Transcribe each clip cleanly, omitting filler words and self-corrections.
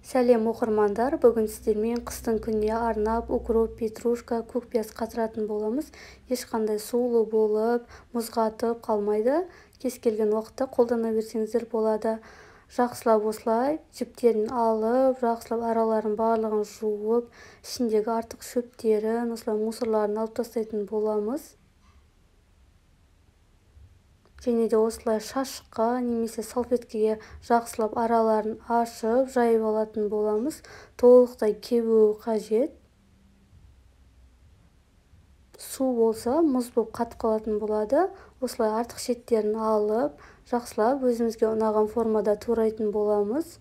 Сәлем оқырмандар, бүгін сіздермен қыстың күніне арнап укроп, петрушка, көкпияз қатыратын боламыз. Ешқандай сулы болып, мұзғатып қалмайды. Кез келген уақытта қолдана берсеңіздер болады. Жақсылап осылай жіптерін алып, жақсылап араларын барлығын жуып, ішіндегі артық шөптерін, осылай мусорларын алып тастайтын боламыз. Және де осылай шашыққа немесе салфеткеге жақсылап араларын ашып, жайып алатын боламыз. Толықтай кебуі қажет. Су болса, мұз болып қатып қалатын болады. Осылай артық шеттерін алып, жақсылап өзімізге ұнаған формада турайтын боламыз.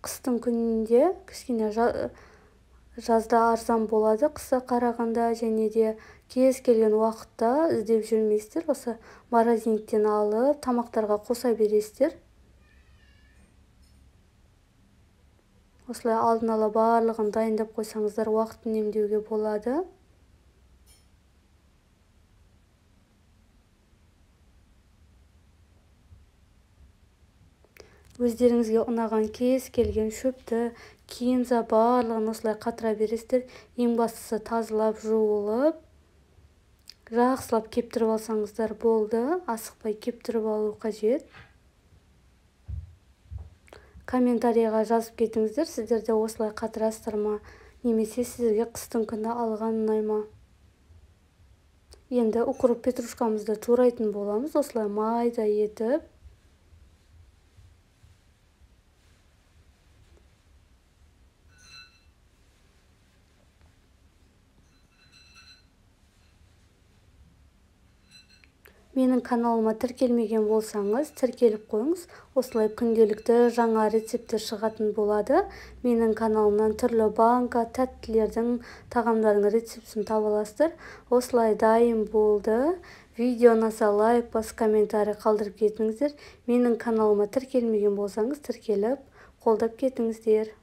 Қыстың күнінде кішкене жазда арзан болады, қысқа қарағанда, және де кез келген уақытта іздеп жүрмейсіздер. Осы морозильниктен алып, тамақтарға қоса бересіздер. Осылай алдын ала барлығын дайындап қойсаңыздар, уақыт үнемдеуге болады. Өздеріңізге ұнаған кез келген шөпті, киімза барлығын осылай қатыра бересіздер. Ең бастысы тазалап, жуылып, жақсылап кептіріп алсаңыздар болды. Асықпай кептіріп алу қажет. Комментарийға жазып кетіңіздер, сіздерде осылай қатырасыздар ма, немесе сіздерге қыстың күні алған ұнай ма. Енді укроп петрушкамызды турайтын боламыз, осылай майда етіп. Менің каналыма тіркелмеген болсаңыз, тіркеліп қойыңыз. Осылай күнделікті жаңа рецептер шығатын болады. Менің каналымнан түрлі банка, тәттілердің, тағамдардың рецептісін таба аласыздар. Осылай дайын болды. Видео ұнаса лайк басып, комментарий қалдырып кетіңіздер. Менің каналыма тіркелмеген болсаңыз, тіркеліп, қолдап кетіңіздер.